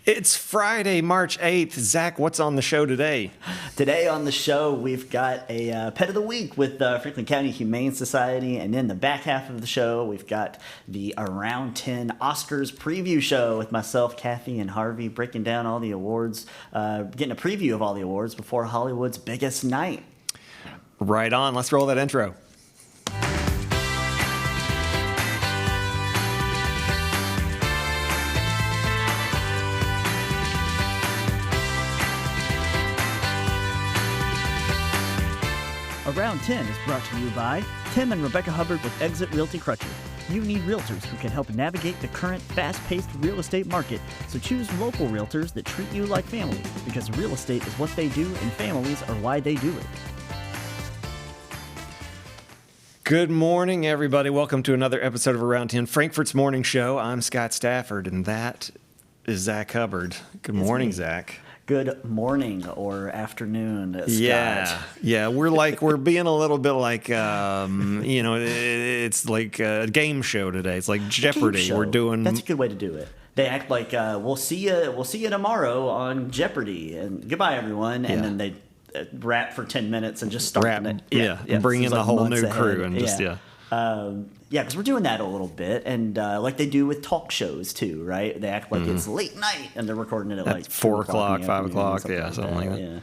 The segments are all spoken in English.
It's Friday, March 8th. Zach, what's on the show today? Today on the show, we've got a Pet of the Week with Franklin County Humane Society. And in the back half of the show, we've got the Around 10 Oscars preview show with myself, Kathy, and Harvey breaking down all the awards, getting a preview of all the awards before Hollywood's biggest night. Right on. Let's roll that intro. Around 10 is brought to you by Tim and Rebecca Hubbard with Exit Realty Crutcher. You need realtors who can help navigate the current fast-paced real estate market, so choose local realtors that treat you like family, because real estate is what they do and families are why they do it. Good morning, everybody. Welcome to another episode of Around 10, Frankfurt's Morning Show. I'm Scott Stafford, and that is Zach Hubbard. Good morning, Zach. Good morning or afternoon, Scott. Yeah. We're being a little bit like, it's like a game show today. It's like Jeopardy. We're doing. That's a good way to do it. They act like we'll see you tomorrow on Jeopardy, and goodbye everyone, and then they rap for 10 minutes and just start and bring in the whole new crew and just because we're doing that a little bit, and like they do with talk shows too, right? They act like it's late night, and they're recording it at like 4 o'clock, 5 o'clock, something like that.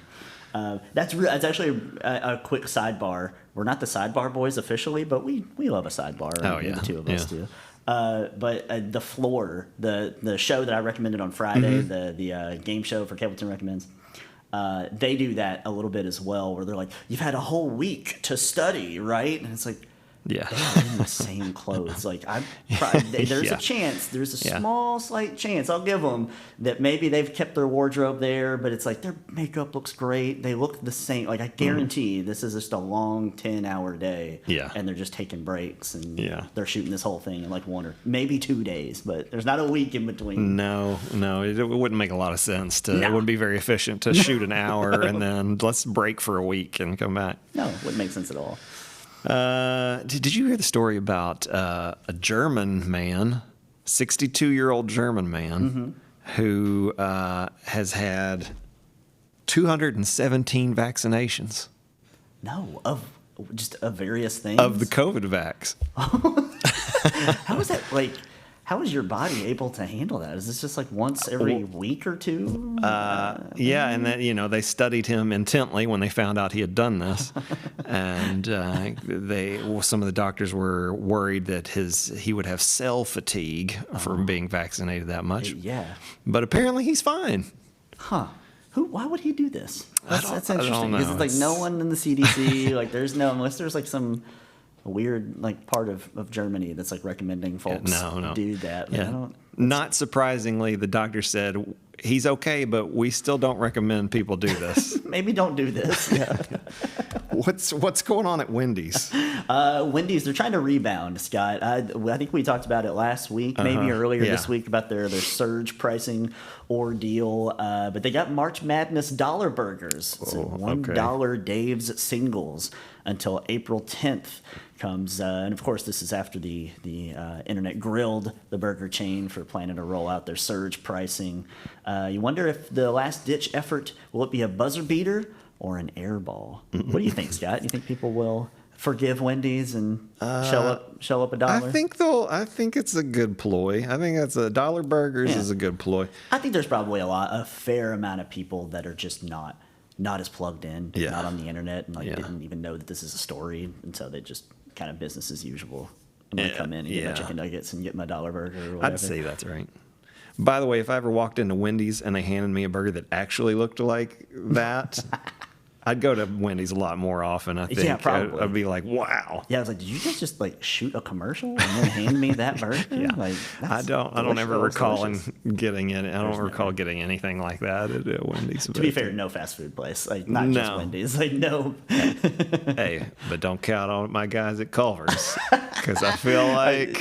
Yeah. That's actually a quick sidebar. We're not the sidebar boys officially, but we love a sidebar. The two of us do. But The Floor, the show that I recommended on Friday, the game show for Cableton Recommends. They do that a little bit as well, where they're like, "You've had a whole week to study, right?" And it's like, they are in the same clothes. Like there's a chance, there's a small, slight chance, I'll give them, that maybe they've kept their wardrobe there, but it's like their makeup looks great. They look the same. Like I guarantee this is just a long 10-hour day. Yeah. And they're just taking breaks, and they're shooting this whole thing in like 1 or maybe 2 days, but there's not a week in between. No, it wouldn't make a lot of sense. It wouldn't be very efficient to shoot an hour and then let's break for a week and come back. No, it wouldn't make sense at all. Did you hear the story about a German man, 62-year-old German man, who has had 217 vaccinations? No, of various things? Of the COVID vax. How is that, like... How is your body able to handle that? Is this just like once every week or two? And then they studied him intently when they found out he had done this, and some of the doctors were worried that he would have cell fatigue from being vaccinated that much. Yeah, but apparently he's fine. Huh? Why would he do this? That's interesting. I don't know. Because it's like no one in the CDC, like there's no, unless there's like some weird like part of Germany that's like recommending folks do that. Yeah. Not surprisingly, the doctor said he's okay, but we still don't recommend people do this. Maybe don't do this. Yeah. What's going on at Wendy's? Wendy's, they're trying to rebound, Scott. I think we talked about it last week, maybe earlier this week, about their surge pricing ordeal. But they got March Madness dollar burgers. So $1 Dave's singles until April 10th comes. And of course, this is after the internet grilled the burger chain for planning to roll out their surge pricing. You wonder if the last ditch effort, will it be a buzzer beater or an air ball? What do you think, Scott? You think people will forgive Wendy's and shell up a dollar? I think it's a good ploy. I think that's $1 burgers is a good ploy. I think there's probably a fair amount of people that are just not as plugged in, not on the internet, and didn't even know that this is a story, and so they just kind of business as usual. I'm gonna come in and get my chicken nuggets and get my $1 burger or whatever. I'd say that's right. By the way, if I ever walked into Wendy's and they handed me a burger that actually looked like that, I'd go to Wendy's a lot more often, I think. Yeah, probably. I'd be like, wow. Yeah, I was like, did you guys just like shoot a commercial and then hand me that burger? Yeah. Like, I don't ever recall getting it. I don't recall getting anything like that at Wendy's. To be fair, no fast food place. Like not just Wendy's. Like no. Hey, but don't count on my guys at Culver's because I feel like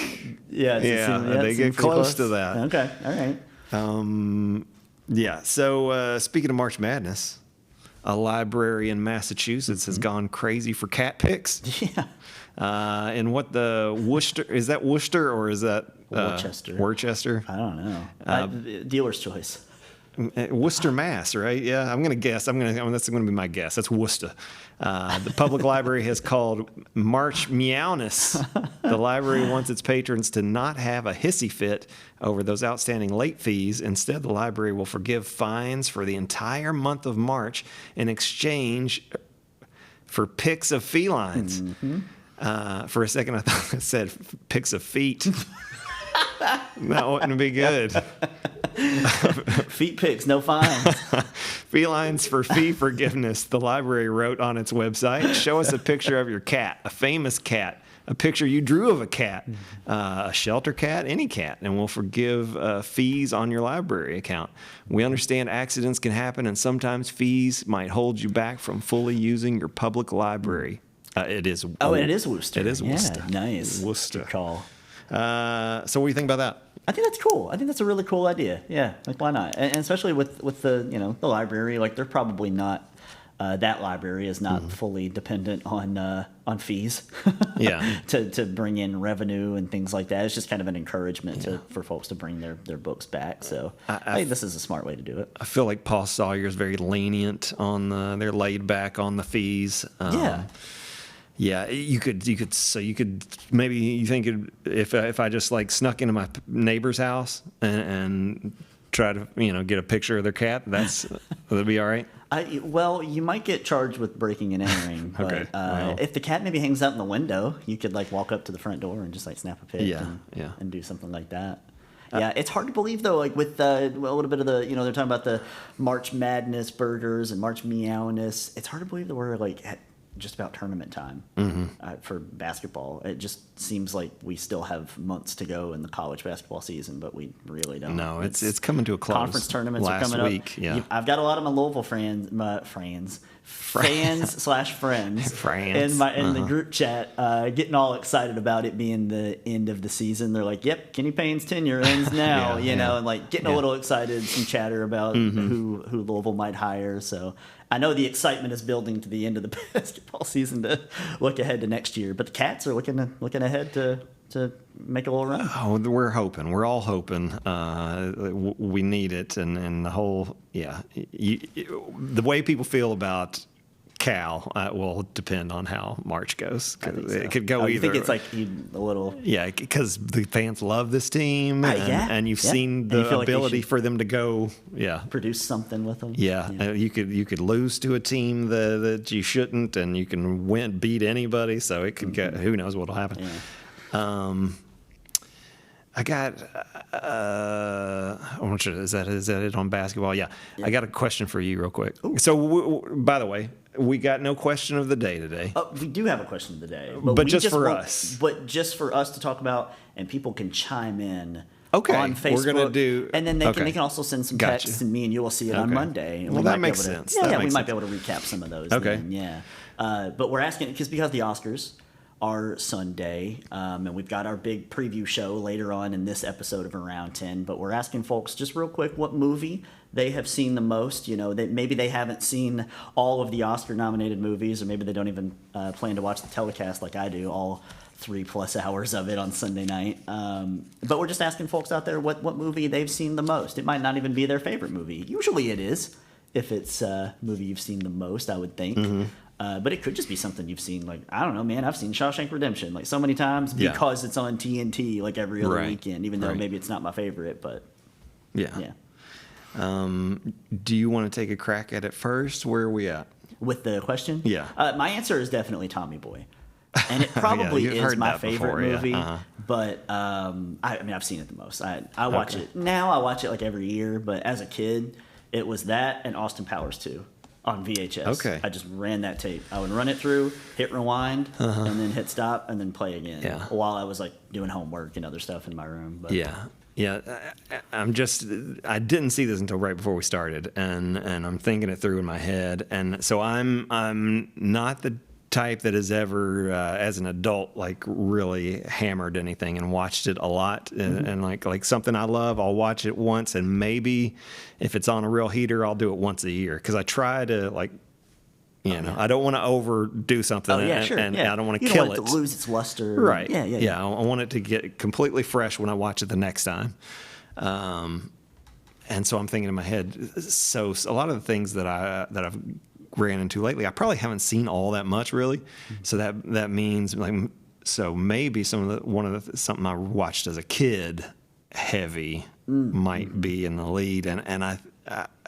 they get close to that. Okay, all right. So speaking of March Madness. a library in Massachusetts has gone crazy for cat pics. Yeah. And what the Worcester, is that Worcester or is that Worcester? Worcester? I don't know. Dealer's choice. Worcester, Mass, right? Yeah, I'm gonna guess. That's gonna be my guess. That's Worcester. The public library has called March Meowness. The library wants its patrons to not have a hissy fit over those outstanding late fees. Instead, the library will forgive fines for the entire month of March in exchange for pics of felines. For a second, I thought it said pics of feet. That wouldn't be good. Feet pics, no fines. Felines for fee forgiveness, the library wrote on its website. Show us a picture of your cat, a famous cat, a picture you drew of a cat, a shelter cat, any cat, and we'll forgive fees on your library account. We understand accidents can happen, and sometimes fees might hold you back from fully using your public library. It is. Oh, it is Worcester. It is Worcester. Yeah, nice. Worcester. Good call. So what do you think about that? I think that's cool. I think that's a really cool idea. Yeah, like why not? And especially with the the library, like they're probably not that library is not fully dependent on fees. Yeah. to bring in revenue and things like that. It's just kind of an encouragement for folks to bring their books back. So I think this is a smart way to do it. I feel like Paul Sawyer's very lenient on they're laid back on the fees. Yeah, you could maybe you think if I just like snuck into my neighbor's house and try to get a picture of their cat, that'd be all right. Well, you might get charged with breaking and entering, but Okay, well. if the cat maybe hangs out in the window, you could like walk up to the front door and just like snap a pic and do something like that. Yeah, it's hard to believe though. Like with a little bit of the, they're talking about the March Madness burgers and March Meowness. It's hard to believe that we're like at just about tournament time for basketball. It just seems like we still have months to go in the college basketball season, but we really don't. No, it's coming to a close. Conference tournaments are coming week, up. Yeah. I've got a lot of my Louisville fans/friends in the group chat getting all excited about it being the end of the season. They're like, "Yep, Kenny Payne's tenure ends now," and like getting a little excited. Some chatter about who Louisville might hire. So I know the excitement is building to the end of the basketball season to look ahead to next year. But the Cats are looking ahead to make a little run. Oh, we're hoping. We're all hoping. We need it, and the whole the way people feel about Cal will depend on how March goes. It could go either. You think it's like a little? Yeah, because the fans love this team, and you've seen the ability for them to go. Yeah, produce something with them. Yeah. You could lose to a team that you shouldn't, and you can beat anybody. So it could get. Who knows what'll happen. Yeah. I got. Is that it on basketball? Yeah. I got a question for you, real quick. Ooh. So, by the way, we got no question of the day today. We do have a question of the day, but just for us. But just for us to talk about, and people can chime in. Okay, on Facebook, we're gonna do, and then they can also send some texts, and me and you will see it on Monday. Well, that makes sense. We might be able to recap some of those. Okay, but we're asking because the Oscars are Sunday, and we've got our big preview show later on in this episode of Around 10. But we're asking folks just real quick what movie they have seen the most. Maybe they haven't seen all of the Oscar-nominated movies, or maybe they don't even plan to watch the telecast like I do, all 3+ hours of it on Sunday night. But we're just asking folks out there what movie they've seen the most. It might not even be their favorite movie. Usually it is, if it's a movie you've seen the most, I would think. But it could just be something you've seen, like, I don't know, man, I've seen Shawshank Redemption like so many times because it's on TNT like every other weekend, even though maybe it's not my favorite, but yeah. Do you want to take a crack at it first? Where are we at? With the question? Yeah. My answer is definitely Tommy Boy. And it probably is my favorite movie, but I've seen it the most. I watch it now. I watch it like every year, but as a kid, it was that and Austin Powers 2 on VHS. Okay. I just ran that tape. I would run it through, hit rewind, and then hit stop, and then play again. Yeah. While I was like doing homework and other stuff in my room. But. Yeah. I didn't see this until right before we started, and I'm thinking it through in my head, and so I'm not the type that has ever, as an adult, like really hammered anything and watched it a lot, and like something I love, I'll watch it once, and maybe if it's on a real heater, I'll do it once a year, because I try to like You know, I don't want to overdo something, and I don't want to kill it. You don't want it to lose its luster. Right. Yeah. I want it to get completely fresh when I watch it the next time. And so I'm thinking in my head, so a lot of the things that I've ran into lately, I probably haven't seen all that much really. So that means like, so maybe something I watched as a kid, heavy, might be in the lead, and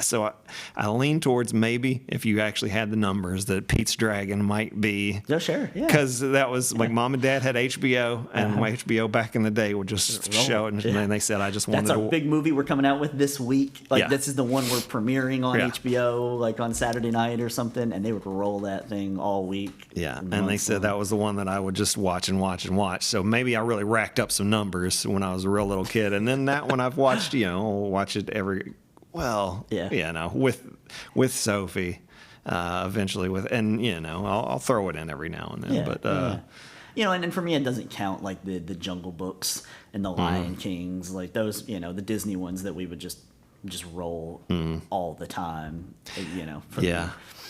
so I lean towards maybe if you actually had the numbers that Pete's Dragon might be. Oh, sure, yeah. Because that was like Mom and Dad had HBO, and my HBO back in the day would just show it, and then they said, I just wanted That's a big movie we're coming out with this week. Like this is the one we're premiering on HBO, like on Saturday night or something, and they would roll that thing all week. Yeah, and they said that was the one that I would just watch and watch and watch. So maybe I really racked up some numbers when I was a real little kid, and then that one I've watched, watch it every. Well, with Sophie, eventually and I'll throw it in every now and then, but and for me it doesn't count like the Jungle Books and the Lion Kings, like those, the Disney ones that we would just roll all the time, me.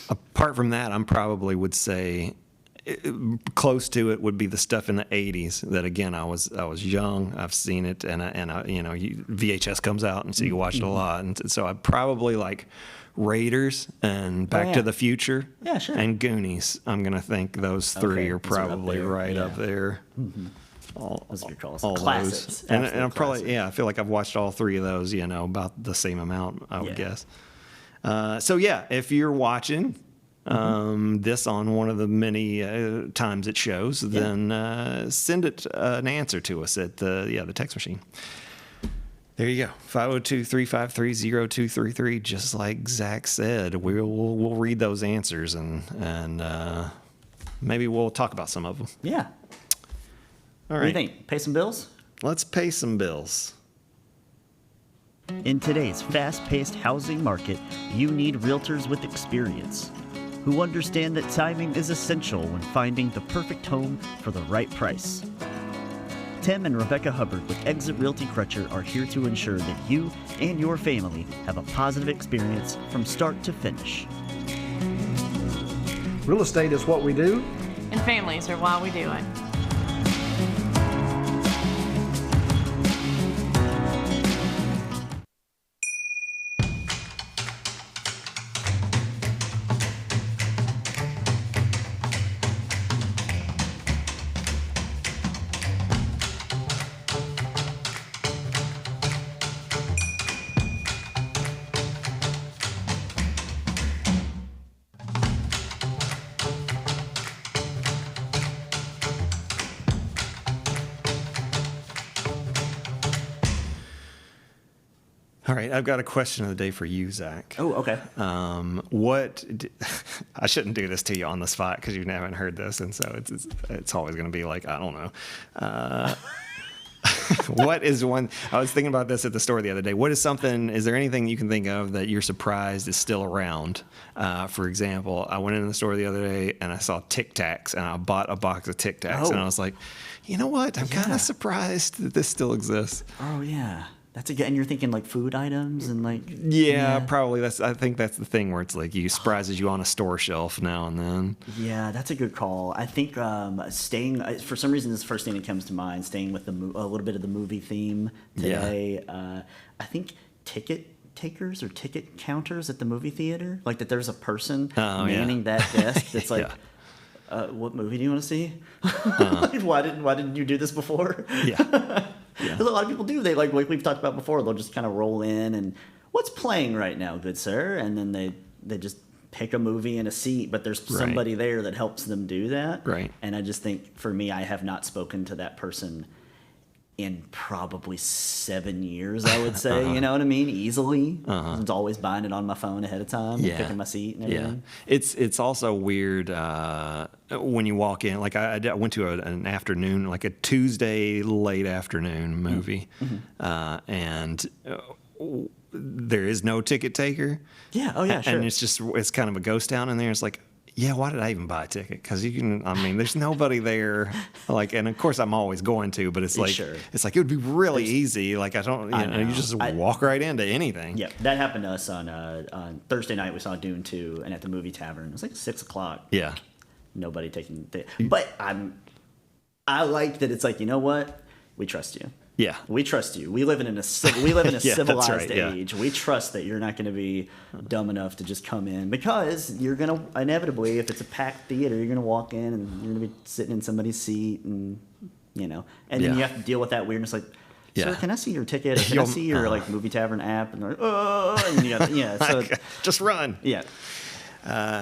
Apart from that, I'm probably would say close to it would be the stuff in the 80s that, again, I was young, I've seen it, and VHS comes out, and so you watch it a lot, and so I probably like Raiders and Back to the Future, and Goonies. I'm gonna think those three are probably up there. Those are good calls. All Classics. those. And I'm probably I feel like I've watched all three of those, about the same amount, I would guess. So if you're watching this on one of the many times it shows, then send it an answer to us at the text machine. There you go, 502-353-0233. Just like Zach said, we'll read those answers and maybe we'll talk about some of them. Yeah. All right. What do you think? Pay some bills? Let's pay some bills. In today's fast-paced housing market, you need realtors with experience who understand that timing is essential when finding the perfect home for the right price. Tim and Rebecca Hubbard with Exit Realty Crutcher are here to ensure that you and your family have a positive experience from start to finish. Real estate is what we do, and families are why we do it. All right, I've got a question of the day for you, Zach. Oh, okay. I shouldn't do this to you on the spot because you haven't heard this, and so it's always going to be like, I don't know. What is one? I was thinking about this at the store the other day. Is there anything you can think of that you're surprised is still around? For example, I went into the store the other day and I saw Tic Tacs, and I bought a box of Tic Tacs, and I was like, you know what? I'm kind of surprised that this still exists. Oh yeah. That's and you're thinking like food items and like probably I think that's the thing where it's like surprises you on a store shelf now and then. Yeah, that's a good call. I think staying for some reason this is the first thing that comes to mind. Staying with a little bit of the movie theme today. I think ticket takers or ticket counters at the movie theater, like that there's a person manning that desk that's like. What movie do you want to see? Like, why didn't you do this before? Yeah. A lot of people do. They like we've talked about before. They'll just kind of roll in and what's playing right now, good sir, and then they just pick a movie and a seat. But there's somebody there that helps them do that. Right. And I just think for me, I have not spoken to that person in probably 7 years. I would say, you know what I mean, easily. I was always buying it on my phone ahead of time, picking my seat and everything. Yeah, it's also weird when you walk in. Like I went to an afternoon, like a Tuesday late afternoon movie, and there is no ticket taker. Yeah. Oh yeah. Sure. And it's kind of a ghost town in there. It's like, yeah, why did I even buy a ticket? Because there's nobody there. Like, and of course I'm always going to, but it's like, Sure. it's like, it would be really easy. Like, you just walk right into anything. Yeah, that happened to us on Thursday night. We saw Dune 2 and at the movie tavern. It was like 6:00. Yeah. Nobody taking but I like that it's like, you know what? We trust you. Yeah. We trust you. We live in a civilized right, yeah. age. We trust that you're not going to be dumb enough to just come in, because you're going to inevitably, if it's a packed theater, you're going to walk in and you're going to be sitting in somebody's seat, and and then you have to deal with that weirdness, like, sir, can I see your ticket? Or can I see your like movie tavern app? And they're like, and you got, so just run. Yeah.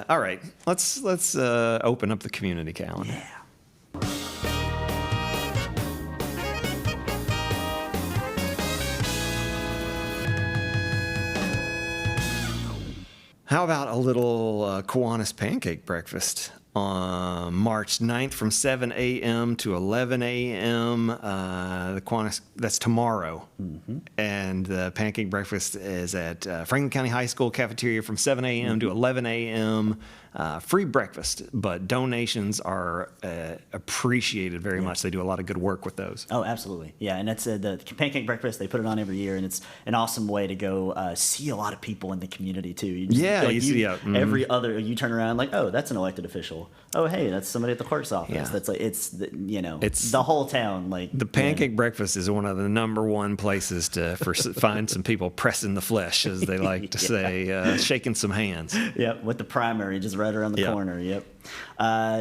All right, let's open up the community calendar. Yeah. How about a little Kiwanis pancake breakfast on March 9th from 7 a.m. to 11 a.m. The Kiwanis, that's tomorrow. Mm-hmm. And the pancake breakfast is at Franklin County High School cafeteria from 7 a.m. to 11 a.m. Free breakfast, but donations are appreciated very much. They do a lot of good work with those. Oh, absolutely. Yeah, and that's the pancake breakfast. They put it on every year, and it's an awesome way to go see a lot of people in the community, too. You just, every other, you turn around like, oh, that's an elected official. Oh, hey, that's somebody at the clerk's office. Yeah. That's like, it's the whole town. Like, the pancake breakfast is one of the number one places to find some people pressing the flesh, as they like to say, shaking some hands. Yep, with the primary just right around the corner. Yep.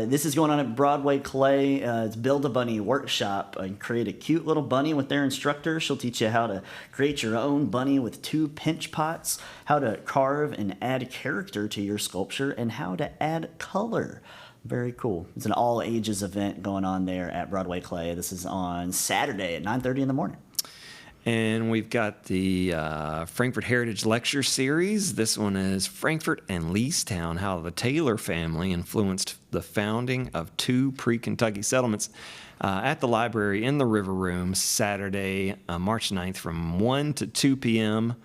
This is going on at Broadway Clay. It's Build a Bunny Workshop. Create a cute little bunny with their instructor. She'll teach you how to create your own bunny with 2 pinch pots, how to carve and add character to your sculpture, and how to add color. Very cool. It's an all-ages event going on there at Broadway Clay. This is on Saturday at 9:30 in the morning. And we've got the Frankfort Heritage Lecture Series. This one is Frankfort and Leestown, how the Taylor family influenced the founding of 2 pre-Kentucky settlements, at the library in the River Room, Saturday, March 9th from 1 to 2 p.m.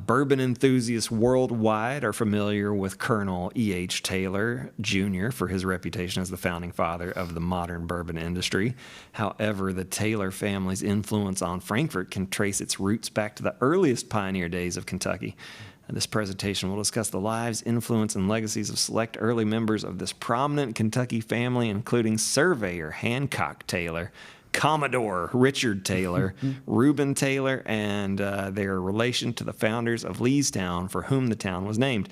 Bourbon enthusiasts worldwide are familiar with Colonel E.H. Taylor, Jr. for his reputation as the founding father of the modern bourbon industry. However, the Taylor family's influence on Frankfort can trace its roots back to the earliest pioneer days of Kentucky. This presentation will discuss the lives, influence, and legacies of select early members of this prominent Kentucky family, including Surveyor Hancock Taylor, Commodore Richard Taylor, Reuben Taylor, and their relation to the founders of Leestown, for whom the town was named.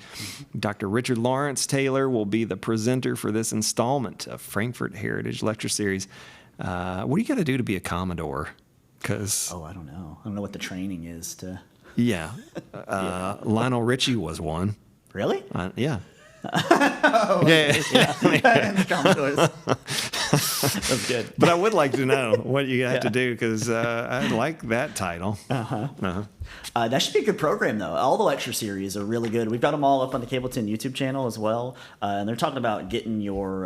Dr. Richard Lawrence Taylor will be the presenter for this installment of Frankfort Heritage Lecture Series. What do you got to do to be a Commodore? I don't know. I don't know what the training is to... Yeah. Lionel Richie was one. Really? Yeah. The Commodores. That's good. But I would like to know what you have to do, because I like that title. That should be a good program, though. All the lecture series are really good. We've got them all up on the Cable 10 YouTube channel as well. And they're talking about getting your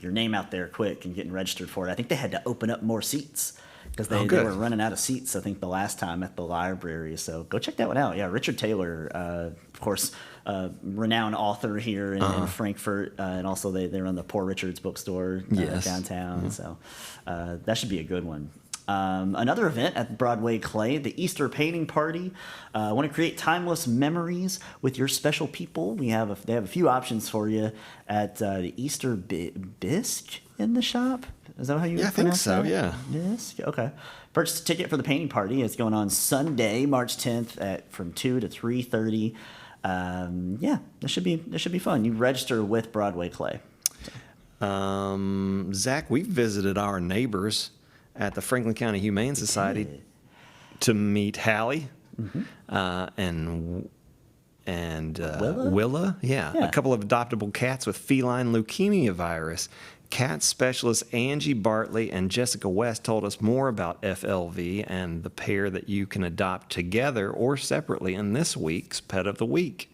name out there quick and getting registered for it. I think they had to open up more seats, because they were running out of seats, I think, the last time at the library. So go check that one out. Yeah, Richard Taylor, of course, renowned author here in Frankfort, and also they run the Poor Richard's bookstore downtown. So that should be a good one. Another event at Broadway Clay, the Easter Painting Party. Want to create timeless memories with your special people? They have a few options for you at the Easter Bisque in the shop. Is that how you pronounce that? I think so, yeah. Bisque? Okay. Purchase a ticket for the painting party. It's going on Sunday, March 10th from 2 to 3:30. This should be fun. You register with Broadway Clay. Zack, we visited our neighbors at the Franklin County Humane Society to meet Hallie and Willa. Yeah, a couple of adoptable cats with feline leukemia virus. Cat specialist Angie Bartley and Jessica West told us more about FLV and the pair that you can adopt together or separately in this week's Pet of the Week.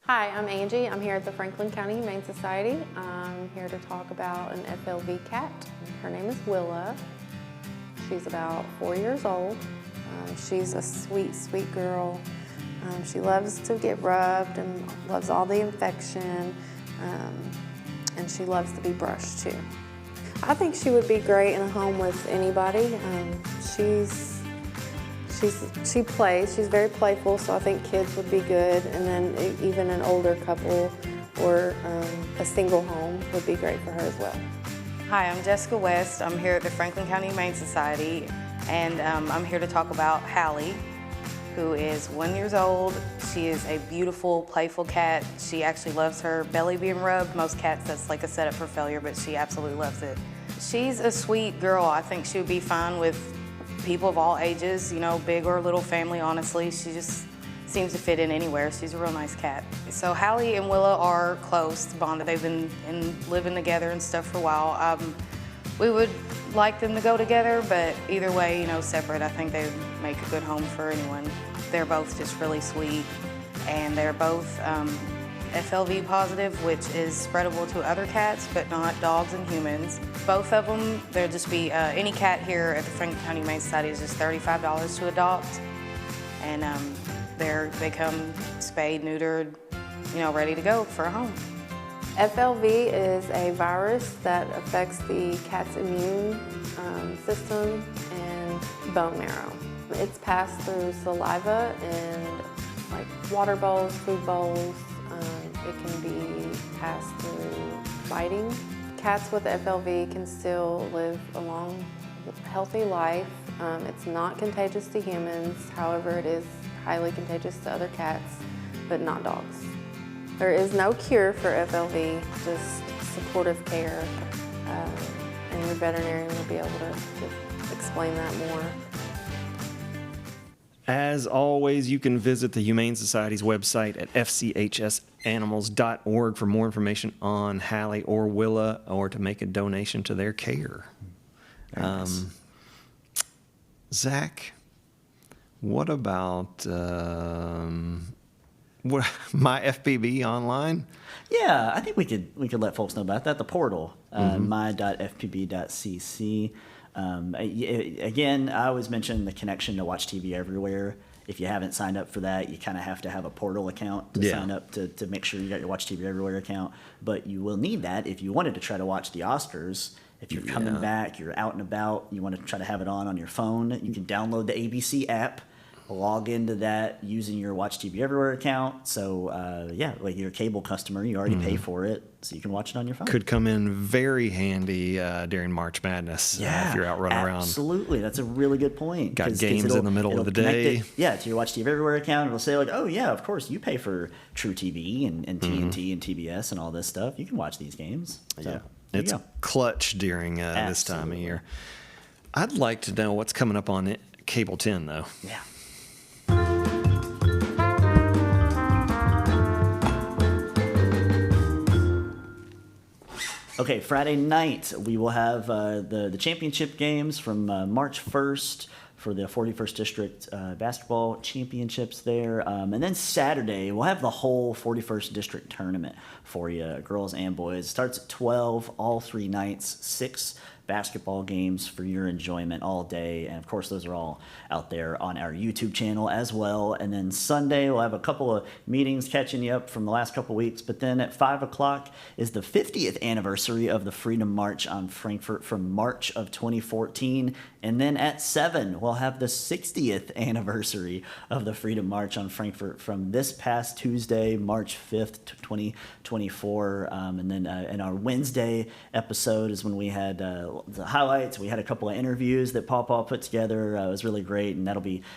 Hi, I'm Angie. I'm here at the Franklin County Humane Society. I'm here to talk about an FLV cat. Her name is Willa. She's about 4 years old. She's a sweet, sweet girl. She loves to get rubbed and loves all the infection, and she loves to be brushed too. I think she would be great in a home with anybody. She plays. She's very playful, so I think kids would be good. And then even an older couple or a single home would be great for her as well. Hi, I'm Jessica West. I'm here at the Franklin County Humane Society, and I'm here to talk about Hallie, who is 1 year old. She is a beautiful, playful cat. She actually loves her belly being rubbed. Most cats, that's like a setup for failure, but she absolutely loves it. She's a sweet girl. I think she would be fine with people of all ages, you know, big or little family, honestly. She just seems to fit in anywhere. She's a real nice cat. So Hallie and Willa are close, bonded. They've been living together and stuff for a while. We would like them to go together, but either way, you know, separate. I think they would make a good home for anyone. They're both just really sweet, and they're both FLV positive, which is spreadable to other cats, but not dogs and humans. Both of them, there'll just be, any cat here at the Franklin County Humane Society is just $35 to adopt, and they come spayed, neutered, you know, ready to go for a home. FLV is a virus that affects the cat's immune system and bone marrow. It's passed through saliva and like water bowls, food bowls. It can be passed through biting. Cats with FLV can still live a long, healthy life. It's not contagious to humans. However, it is highly contagious to other cats, but not dogs. There is no cure for FLV, just supportive care, and your veterinarian will be able to explain that more. As always, you can visit the Humane Society's website at fchsanimals.org for more information on Hallie or Willa, or to make a donation to their care. Zack, what about my FPB online? Yeah, I think we could let folks know about that. The portal, my.fpb.cc. Again, I always mention the connection to Watch TV Everywhere. If you haven't signed up for that, you kind of have to have a portal account to sign up to make sure you got your Watch TV Everywhere account. But you will need that if you wanted to try to watch the Oscars. If you're coming back, you're out and about, you want to try to have it on your phone, you can download the ABC app, log into that using your Watch TV Everywhere account. So, like you're a cable customer, you already pay for it, so you can watch it on your phone. Could come in very handy during March Madness if you're out running around. Absolutely. That's a really good point. Got games in the middle of the day. To your Watch TV Everywhere account. It'll say, like, oh, yeah, of course, you pay for True TV and TNT and TBS and all this stuff. You can watch these games. So, it's clutch during this time of year. I'd like to know what's coming up on Cable 10, though. Yeah. Okay, Friday night we will have the championship games from March 1st for the 41st District basketball championships there. And then Saturday we'll have the whole 41st District tournament for you, girls and boys. It starts at 12, all 3 nights, 6 basketball games for your enjoyment all day. And of course, those are all out there on our YouTube channel as well. And then Sunday, we'll have a couple of meetings catching you up from the last couple of weeks. But then at 5 o'clock is the 50th anniversary of the Freedom March on Frankfurt from March of 2014. And then at 7, we'll have the 60th anniversary of the Freedom March on Frankfurt from this past Tuesday, March 5th, 2024. And then in our Wednesday episode is when we had the highlights. We had a couple of interviews that Paw put together. It was really great, and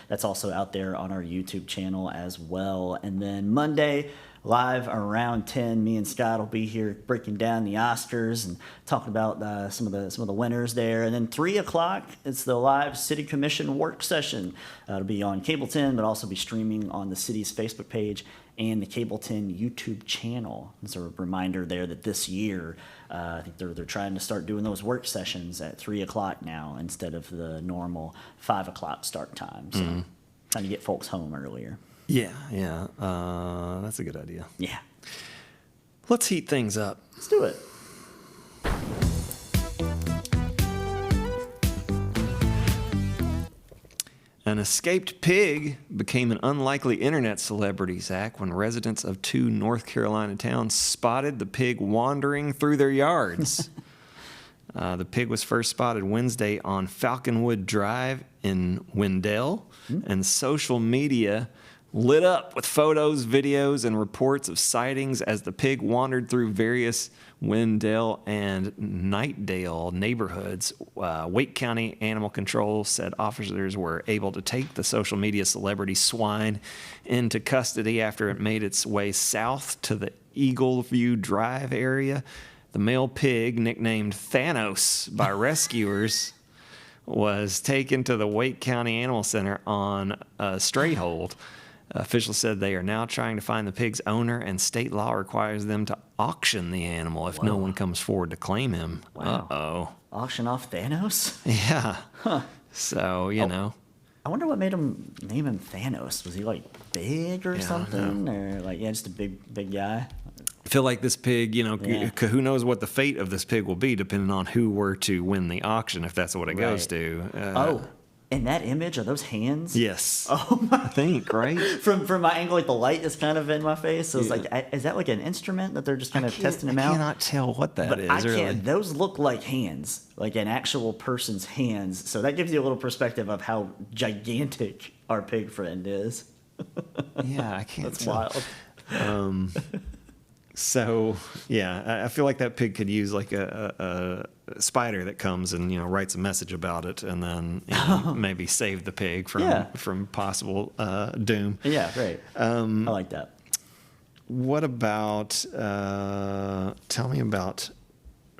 that's also out there on our YouTube channel as well. And then Monday, live around 10, me and Scott will be here breaking down the Oscars and talking about some of the winners there. And then 3 o'clock, it's the live City Commission work session. It'll be on Cable 10, but also be streaming on the city's Facebook page and the Cable 10 YouTube channel. It's a reminder there that this year, I think they're trying to start doing those work sessions at 3 o'clock now instead of the normal 5 o'clock start time. So trying to get folks home earlier. Yeah. That's a good idea. Yeah. Let's heat things up. Let's do it. An escaped pig became an unlikely internet celebrity, Zach, when residents of 2 North Carolina towns spotted the pig wandering through their yards. The pig was first spotted Wednesday on Falconwood Drive in Wendell, and social media lit up with photos, videos, and reports of sightings as the pig wandered through various Wendell and Nightdale neighborhoods. Wake County Animal Control said officers were able to take the social media celebrity swine into custody after it made its way south to the Eagle View Drive area. The male pig, nicknamed Thanos by rescuers, was taken to the Wake County Animal Center on a stray hold. Officials said they are now trying to find the pig's owner, and state law requires them to auction the animal if no one comes forward to claim him. Wow. Uh-oh. Auction off Thanos? Yeah. So, you know. I wonder what made him name him Thanos. Was he like big or something? Or like, just a big guy? I feel like this pig, you know, Yeah. who knows what the fate of this pig will be depending on who were to win the auction, if that's what it goes to. And that image, are those hands? Yes. Oh my! I think, right? From my angle, like the light is kind of in my face. So it's like, is that like an instrument that they're just kind of testing him out? I cannot tell what that is. I really. can't. Those look like hands, like an actual person's hands. So that gives you a little perspective of how gigantic our pig friend is. Yeah, I can't. That's tell. wild. So yeah, I feel like that pig could use like a spider that comes and, you know, writes a message about it, and then, you know, maybe save the pig from possible doom. Yeah, great. I like that. What about? Tell me about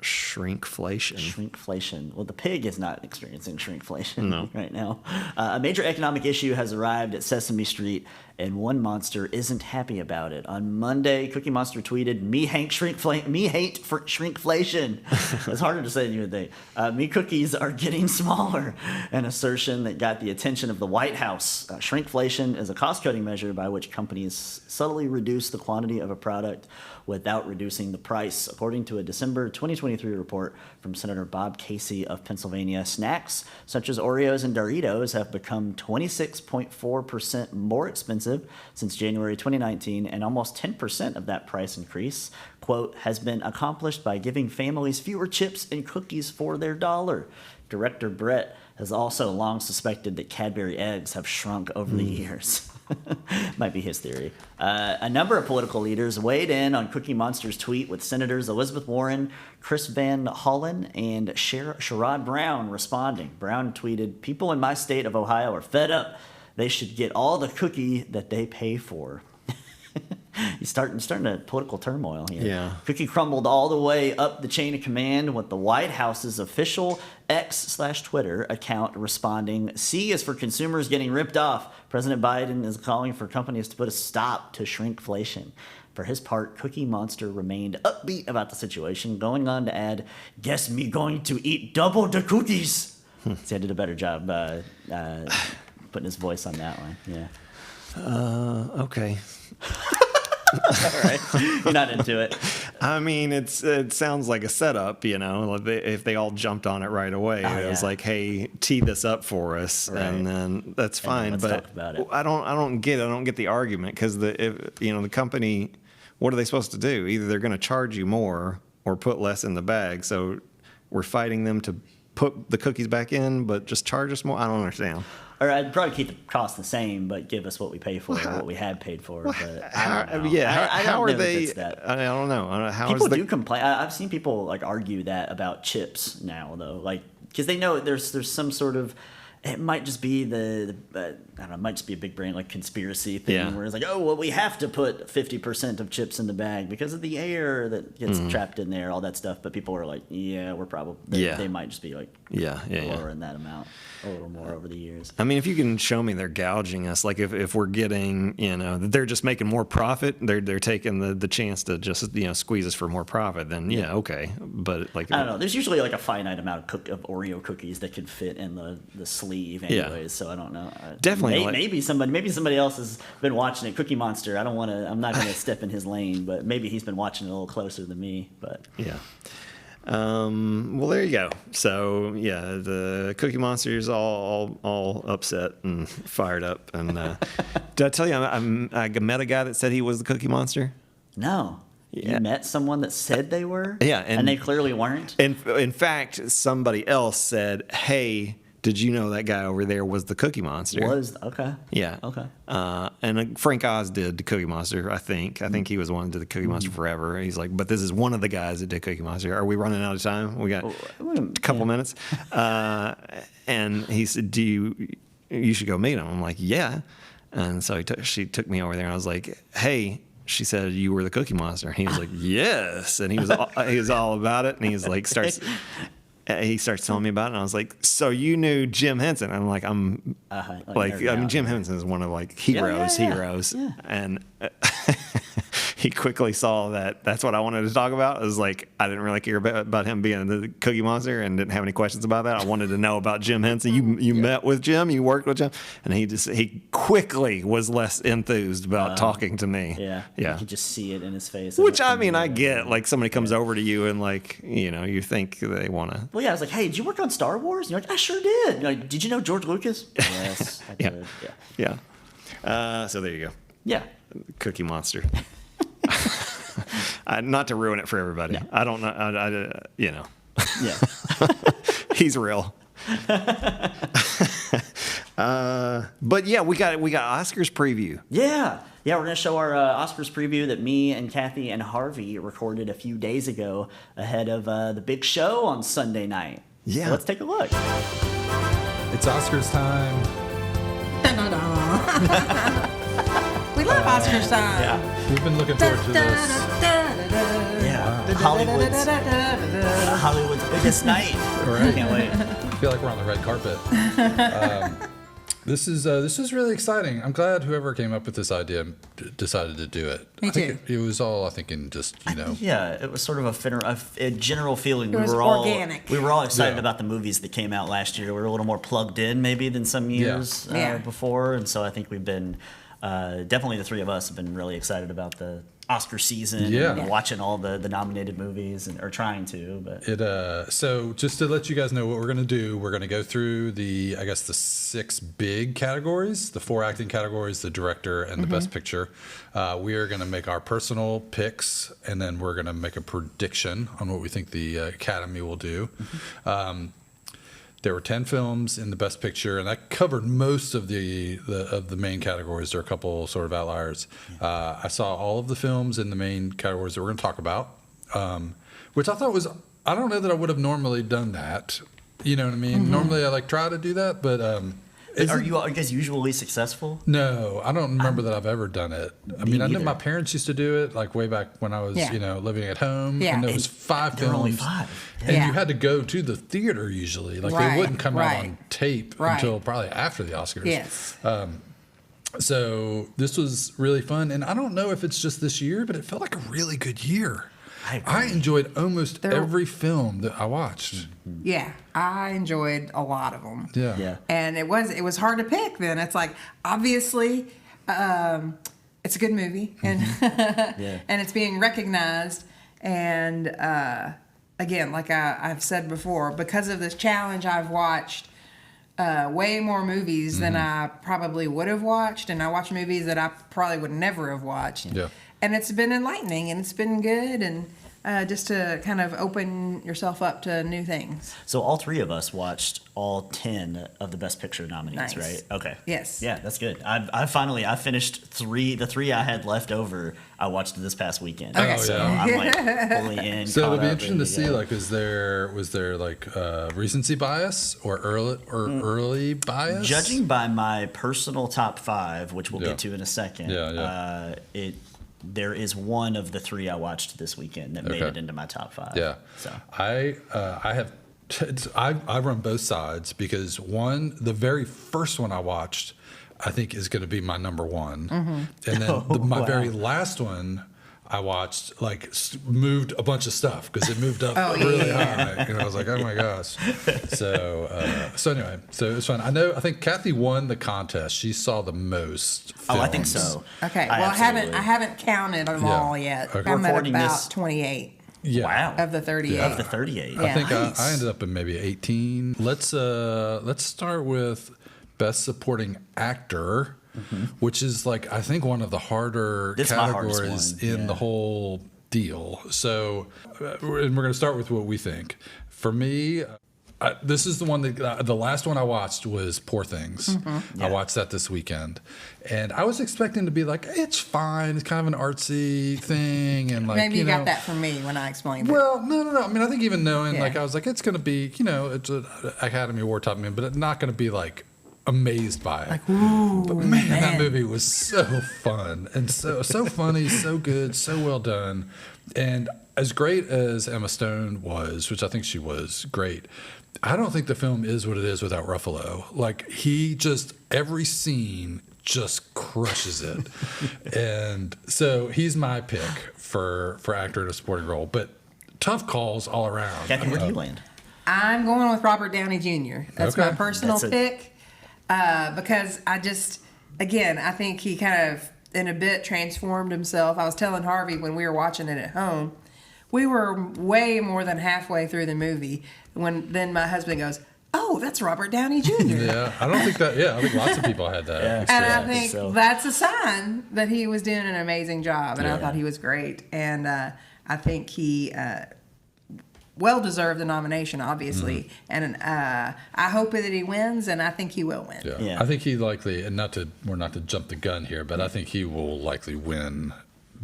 shrinkflation. Shrinkflation. Well, the pig is not experiencing shrinkflation right now. A major economic issue has arrived at Sesame Street, and one monster isn't happy about it. On Monday, Cookie Monster tweeted, "Me hate shrinkflation." It's harder to say than you would think. Me cookies are getting smaller, an assertion that got the attention of the White House. Shrinkflation is a cost-cutting measure by which companies subtly reduce the quantity of a product without reducing the price. According to a December 2023 report from Senator Bob Casey of Pennsylvania, snacks such as Oreos and Doritos have become 26.4% more expensive since January 2019, and almost 10% of that price increase, quote, has been accomplished by giving families fewer chips and cookies for their dollar. Director Brett has also long suspected that Cadbury eggs have shrunk over the years. Might be his theory. A number of political leaders weighed in on Cookie Monster's tweet, with Senators Elizabeth Warren, Chris Van Hollen, and Sherrod Brown responding. Brown tweeted, "People in my state of Ohio are fed up. They should get all the cookie that they pay for." He's starting a political turmoil here. Yeah. Cookie crumbled all the way up the chain of command, with the White House's official X/Twitter account responding, "C is for consumers getting ripped off. President Biden is calling for companies to put a stop to shrinkflation." For his part, Cookie Monster remained upbeat about the situation, going on to add, "Guess me going to eat double the cookies." See, I did a better job putting his voice on that one. Yeah. Okay. All right. You're not into it. I mean, it sounds like a setup, you know. If they all jumped on it right away, it was like, "Hey, tee this up for us," and then that's fine. Let's but talk about it. I don't get the argument, because the company, what are they supposed to do? Either they're going to charge you more or put less in the bag. So we're fighting them to put the cookies back in, but just charge us more. I don't understand. Or I'd probably keep the cost the same, but give us what we pay for, or what we had paid for. But I don't know. How are know if they? it's that. I don't know. People do complain. I've seen people like argue that about chips now, though, like because they know there's some sort of. It might just be I don't know. It might just be a big brain like conspiracy thing where it's like, oh well, we have to put 50% of chips in the bag because of the air that gets trapped in there, all that stuff. But people are like, yeah, we're probably they might just be like lowering that amount a little more over the years. I mean, if you can show me they're gouging us, like if we're getting, you know, they're just making more profit, they're taking the chance to just, you know, squeeze us for more profit, then okay. But like, I don't know. There's usually like a finite amount of Oreo cookies that can fit in the sleeve, anyways. So I don't know. Definitely. Maybe somebody else has been watching it. Cookie Monster. I'm not going to step in his lane, but maybe he's been watching it a little closer than me. But yeah. Well, there you go. So yeah, the Cookie Monster is all upset and fired up. And did I tell you I met a guy that said he was the Cookie Monster? No. Yeah. You met someone that said they were? Yeah, and they clearly weren't? In fact, somebody else said, "Hey, did you know that guy over there was the Cookie Monster?" Okay. Yeah. Okay. And Frank Oz did the Cookie Monster, I think. I think he was one that did the Cookie Monster forever. He's like, but this is one of the guys that did Cookie Monster. Are we running out of time? We got a couple minutes. And he said, you should go meet him. I'm like, yeah. And so she took me over there, and I was like, hey. She said, you were the Cookie Monster. And he was like, yes. And he was all about it. And he's like, he starts telling me about it. And I was like, so you knew Jim Henson? And I'm like, Jim Henson is one of like heroes. Yeah. And he quickly saw that that's what I wanted to talk about. It was like, I didn't really care about him being the Cookie Monster and didn't have any questions about that. I wanted to know about Jim Henson. You met with Jim, you worked with Jim. And he quickly was less enthused about talking to me. Yeah. You could just see it in his face. Which, I mean, I get. Like, somebody comes over to you and, like, you think they want to. Well, yeah, I was like, hey, did you work on Star Wars? And you're like, I sure did. You're like, did you know George Lucas? Yes, I did. Yeah. So there you go. Yeah. Cookie Monster. Not to ruin it for everybody. No. I don't know. Yeah. He's real. But yeah, we got Oscars preview. Yeah, we're gonna show our Oscars preview that me and Kathy and Harvey recorded a few days ago ahead of the big show on Sunday night. Yeah, so let's take a look. It's Oscars time. We love Oscars time. Yeah, we've been looking forward to this. Yeah, Hollywood's biggest night. Right. Can't wait. I feel like we're on the red carpet. This is really exciting. I'm glad whoever came up with this idea decided to do it. Me too. It was all, I think, in just, Yeah, it was sort of a general feeling. It was organic. We were all excited about the movies that came out last year. We were a little more plugged in maybe than some years before. And so I think we've been, definitely the three of us have been really excited about the Oscar season and watching all the nominated movies or trying to. But so just to let you guys know what we're going to do, we're going to go through the 6 big categories, the 4 acting categories, the director, and the best picture. We are going to make our personal picks, and then we're going to make a prediction on what we think the Academy will do. There were 10 films in the Best Picture, and that covered most of the main categories. There are a couple sort of outliers. I saw all of the films in the main categories that we're going to talk about, which I thought was, I don't know that I would have normally done that. You know what I mean? Normally I try to do that, but are you guys usually successful? No, I don't remember that I've ever done it. I mean, I know my parents used to do it, way back when I was, living at home. Yeah. And there was 5 films. Only 5. And you had to go to the theater usually. They wouldn't come out on tape until probably after the Oscars. Yes. So this was really fun. And I don't know if it's just this year, but it felt like a really good year. I enjoyed almost every film that I watched. Yeah, I enjoyed a lot of them. Yeah. And it was hard to pick then. It's like, obviously, it's a good movie, and and it's being recognized. And again, like I've said before, because of this challenge, I've watched way more movies than I probably would have watched, and I watched movies that I probably would never have watched. Yeah. And it's been enlightening, and it's been good, and just to kind of open yourself up to new things. So all 3 of us watched all 10 of the Best Picture nominees, right? Okay. Yes. Yeah, that's good. I finished 3. The 3 I had left over, I watched this past weekend. Okay. So I'm fully in. So it'll be interesting to see, was there recency bias or early bias? Judging by my personal top 5, which we'll get to in a second, there is one of the 3 I watched this weekend that made it into my top 5. Yeah. So I run both sides because the very first one I watched, I think is going to be my number 1, and then my very last one I watched moved a bunch of stuff because it moved up really high, and I was like, oh my gosh. So anyway, so it was fun. I think Kathy won the contest. She saw the most films. I think so. Okay. Well, I haven't counted them all yet. Okay. I'm at Recording about this- 28. Yeah. Wow. of the 38. Of the 38. Yeah. I think Nice. I ended up in maybe 18. Let's start with Best Supporting Actor, which is like I think one of the harder It's my hardest categories one, in the whole deal. So, and we're going to start with what we think. For me, this is the one that the last one I watched was Poor Things. I watched that this weekend, and I was expecting to be like, it's fine. It's kind of an artsy thing, and like Maybe you know, got that from me when I explained it. well, no. I mean, I think even knowing, Yeah. like, I was like, it's going to be, it's an Academy Award type movie, but it's not going to be like amazed by it. Like, ooh, but man, that movie was so fun and so funny, so good, so well done, and as great as Emma Stone was, which I think she was great. I don't think the film is what it is without Ruffalo. Like he just every scene just crushes it, and so he's my pick for actor in a supporting role. But tough calls all around. Kathy, where do you land? I'm going with Robert Downey Jr. That's Okay. my personal That's pick because I think he kind of in a bit transformed himself. I was telling Harvey when we were watching it at home, we were way more than halfway through the movie when then my husband goes, "Oh, that's Robert Downey Jr." Yeah, I don't think that. Yeah, I think lots of people had that. Yeah. And experience. I think so. that's a sign that he was doing an amazing job, and I Yeah. thought he was great. And I think he well deserved the nomination, obviously. And I hope that he wins, and I think he will win. Yeah. Yeah. I think he likely, and not to jump the gun here, but I think he will likely win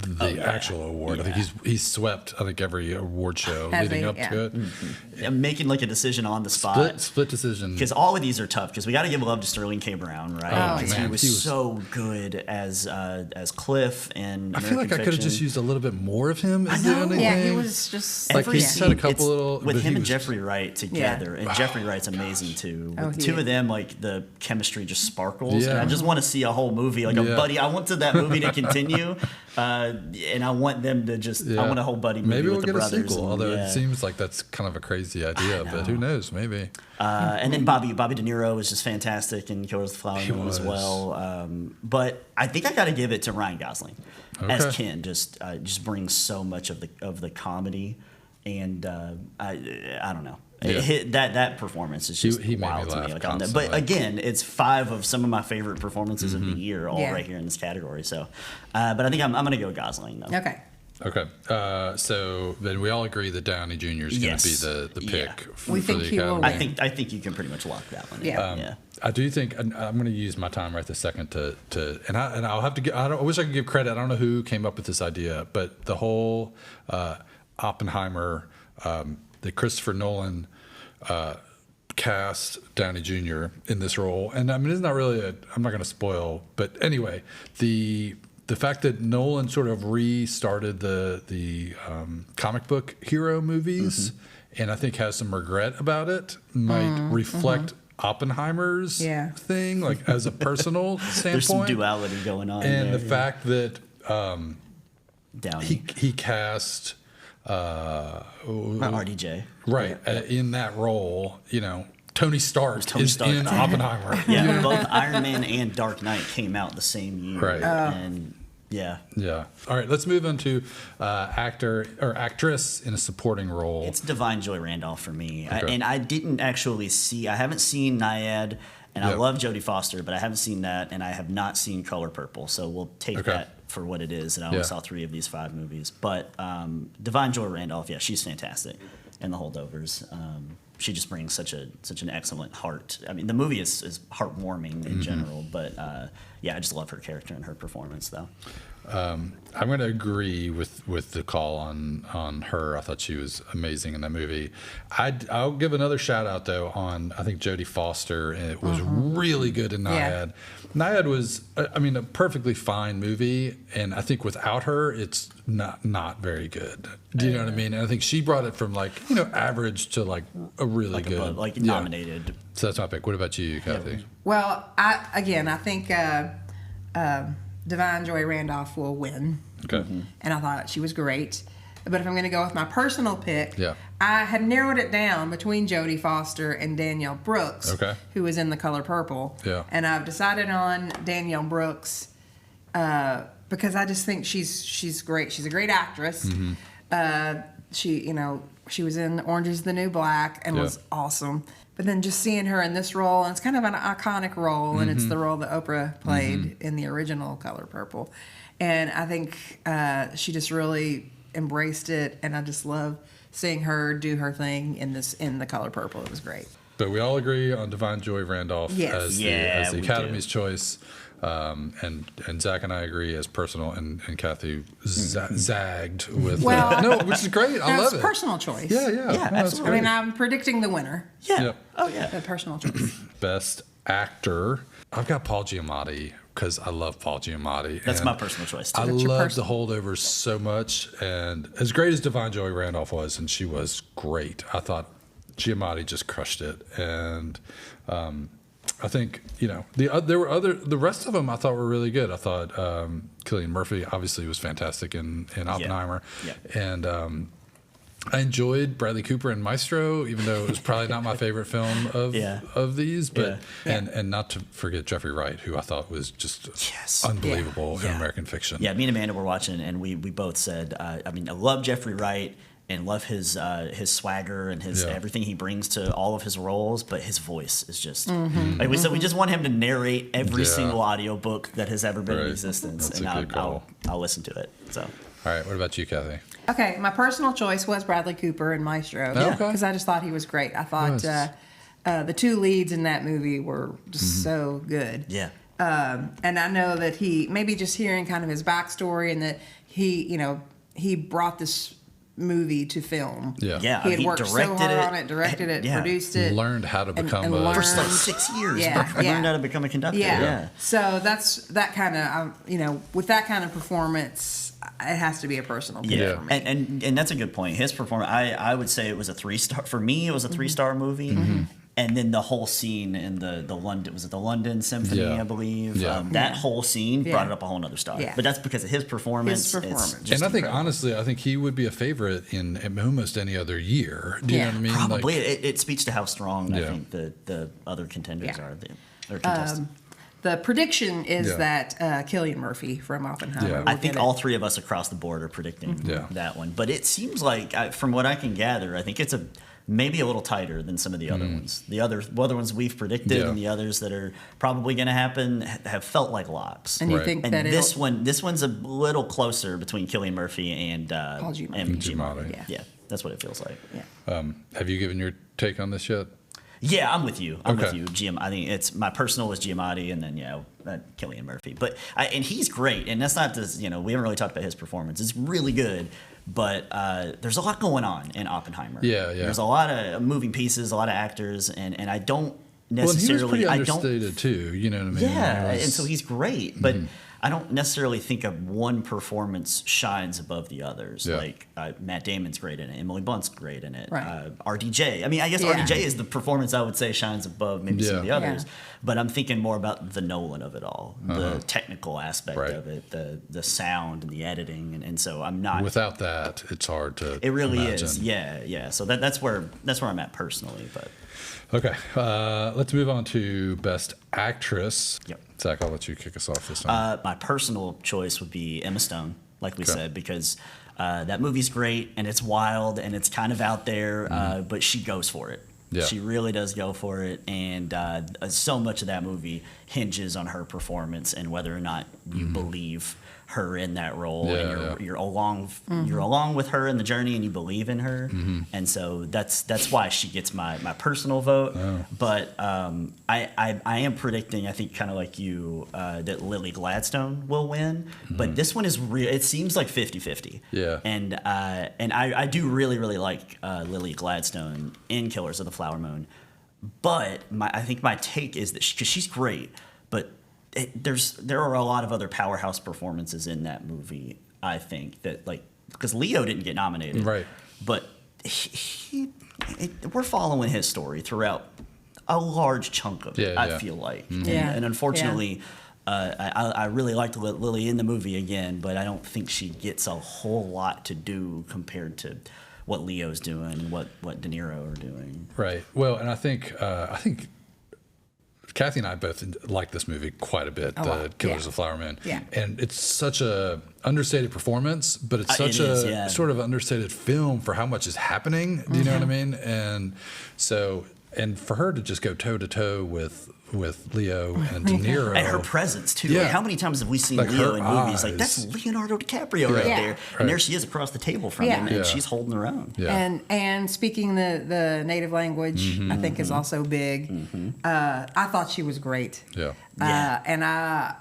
the actual award. I think he's swept. I think every award show Has leading he? up Yeah. to it. I'm making like a decision on the spot. Split decision. Because all of these are tough. Because we got to give love to Sterling K. Brown, right? Oh, Because man, he was so good as Cliff and I feel like I could have just used a little bit more of him. Is I the know. only Yeah, thing. he was just Like, Every he's had a scene, couple it's little- with but him he and was- Jeffrey Wright together, and Jeffrey Wright's amazing too. Oh, With he two is. of them, like the chemistry just sparkles. Yeah. And I just want to see a whole movie, like a Yeah. buddy. I wanted that movie to continue, and I want them to just. I want a whole buddy movie Maybe with we'll the get a brothers. sequel, and, although yeah. it seems like that's kind of a crazy idea. But who knows? Maybe. And then Bobby De Niro was just fantastic in Killers of the Flower Moon as was. well. But I think I got to give it to Ryan Gosling as Okay. Ken. Just brings so much of the comedy, and I don't know. Yeah. That performance is just He made me wild to laugh me. Like, on that. constantly. But again, it's 5 of some of my favorite performances of the year, all Yeah. right here in this category. So, but I think I'm going to go Gosling though. okay. Okay. So then we all agree that Downey Jr. is going to Yes. be the Yeah. pick We for think the he will Academy. I think you can pretty much lock that one. in. Yeah. yeah. I do think, and I'm going to use my time right this second and I'll have to get. I wish I could give credit. I don't know who came up with this idea, but the whole Oppenheimer, the Christopher Nolan cast Downey Jr. in this role, and I mean it's not really. I'm not going to spoil, but anyway, the fact that Nolan sort of restarted the comic book hero movies, and I think has some regret about it, might reflect Oppenheimer's Yeah. thing, like as a personal standpoint. There's some duality going on. and there, the fact that Downey. he cast Not RDJ. right in that role, Tony Stark Tony is Stark. in Oppenheimer. Yeah, both Iron Man and Dark Knight came out the same year. Right. And yeah, Yeah. All right, let's move on to actor or actress in a supporting role. it's Divine Joy Randolph for me. Okay. And I didn't actually I haven't seen Naiad, and I Yep. love Jodie Foster, but I haven't seen that, and I have not seen Color Purple. So we'll take Okay. that for what it is. And I only Yeah. saw 3 of these 5 movies. But Divine Joy Randolph, yeah, she's fantastic in The Holdovers. She just brings such an excellent heart. I mean, the movie is heartwarming in general, but yeah, I just love her character and her performance, though. I'm going to agree with the call on her. I thought she was amazing in that movie. I'll give another shout out though on I think Jodie Foster. It was really good in Naiad. Yeah. Naiad was a perfectly fine movie, and I think without her, it's not very good. Do you know what I mean? And I think she brought it from average to like a really good, Above, like yeah. nominated. So that's my pick. What about you, Kathy? Well, I think Divine Joy Randolph will win. Okay. And I thought she was great. But if I'm going to go with my personal pick, Yeah. I had narrowed it down between Jodie Foster and Danielle Brooks, Okay. who was in The Color Purple. Yeah. And I've decided on Danielle Brooks because I just think she's great. She's a great actress. she was in Orange is the New Black and was awesome. But then just seeing her in this role, and it's kind of an iconic role, and it's the role that Oprah played in the original Color Purple. And I think she just really embraced it, and I just love seeing her do her thing in The Color Purple. It was great. But we all agree on Divine Joy Randolph as the Academy's choice. And Zach and I agree as personal, and Kathy zagged with which is great. I love it. Personal choice. Yeah, absolutely. I mean, I'm predicting the winner. Yeah. Yep. Oh yeah. The personal choice. Best actor. I've got Paul Giamatti because I love Paul Giamatti. That's my personal choice too. I love The Holdovers so much, and as great as Divine Joy Randolph was, and she was great, I thought Giamatti just crushed it. And I think there were the rest of them I thought were really good. I thought Cillian Murphy obviously was fantastic in Oppenheimer, and I enjoyed Bradley Cooper in Maestro, even though it was probably not my favorite film of these. But and not to forget Jeffrey Wright, who I thought was just unbelievable in American Fiction. Yeah, me and Amanda were watching, and we both said, I love Jeffrey Wright. And love his swagger and his everything he brings to all of his roles, but his voice is just like we said. We just want him to narrate every single audiobook that has ever been in existence, That's and a good call. I'll listen to it. So, all right, what about you, Kathy? Okay, my personal choice was Bradley Cooper in Maestro because I just thought he was great. I thought the two leads in that movie were just so good. Yeah. And I know that he maybe just hearing kind of his backstory and that he brought this movie to film. He had worked so hard on it, directed it, produced it, learned how to become for like 6 years. Learned how to become a conductor. So that's that kind of with that kind of performance, it has to be a personal pick for me. And that's a good point. His performance, I would say it was a 3-star for me. It was a 3-star movie. And then the whole scene in the London, was it the London Symphony, I believe? That whole scene brought it up a whole nother star. But that's because of his performance. And I think, honestly, he would be a favorite in almost any other year. Do you know what I mean? Probably. It speaks to how strong I think the other contenders are. Or contestants. The prediction is that Cillian Murphy from Oppenheimer. I think all three of us across the board are predicting that one. But it seems like, from what I can gather, I think it's maybe a little tighter than some of the other ones. The other ones we've predicted and the others that are probably going to happen have felt like locks. And you think that this one's a little closer between Cillian Murphy and Giamatti. Yeah, that's what it feels like. Yeah. Have you given your take on this yet? Yeah, I'm with you. I'm with you. I think it's my personal was Giamatti, and then Cillian Murphy. But and he's great, and that's not this. We haven't really talked about his performance. It's really good, but there's a lot going on in Oppenheimer. Yeah. There's a lot of moving pieces, a lot of actors, and I don't necessarily. Well, he was pretty understated too. You know what I mean? Yeah, and so he's great, but. I don't necessarily think of one performance shines above the others. Yeah. Like Matt Damon's great in it, Emily Blunt's great in it. Right. RDJ. I mean, I guess RDJ is the performance I would say shines above maybe some of the others. Yeah. But I'm thinking more about the Nolan of it all, the technical aspect Right. of it, the sound and the editing, and so I'm not. Without that, it's hard to. It really imagine. is. Yeah. So that's where I'm at personally, but. Okay, let's move on to Best Actress. Yep. Zach, I'll let you kick us off this time. My personal choice would be Emma Stone, like we said, because that movie's great and it's wild and it's kind of out there, but she goes for it. Yeah. She really does go for it, and so much of that movie hinges on her performance and whether or not you believe her in that role, and you're along with her in the journey, and you believe in her, and so that's why she gets my personal vote. But I am predicting, I think, kind of like you, that Lily Gladstone will win. But this one is real. It seems like 50-50. Yeah. And I do really like Lily Gladstone in Killers of the Flower Moon. But I think my take is that because she's great, but there are a lot of other powerhouse performances in that movie. I think that because Leo didn't get nominated, right? But we're following his story throughout a large chunk of it. I feel like, and unfortunately, I really liked Lily in the movie again, but I don't think she gets a whole lot to do compared to what Leo's doing, what De Niro are doing. Right. Well, and I think Kathy and I both like this movie quite a bit, wow. Killers of the Flower Moon. Yeah. And it's such a understated performance, but it's such sort of understated film for how much is happening. Do you know what I mean? And so, and for her to just go toe to toe with Leo and De Niro. And her presence, too. Yeah. Like, how many times have we seen Like Leo in movies? eyes. Like, that's Leonardo DiCaprio right there. And there she is across the table from him, and she's holding her own. Yeah. And speaking the native language, I think is also big. I thought she was great. Yeah. And I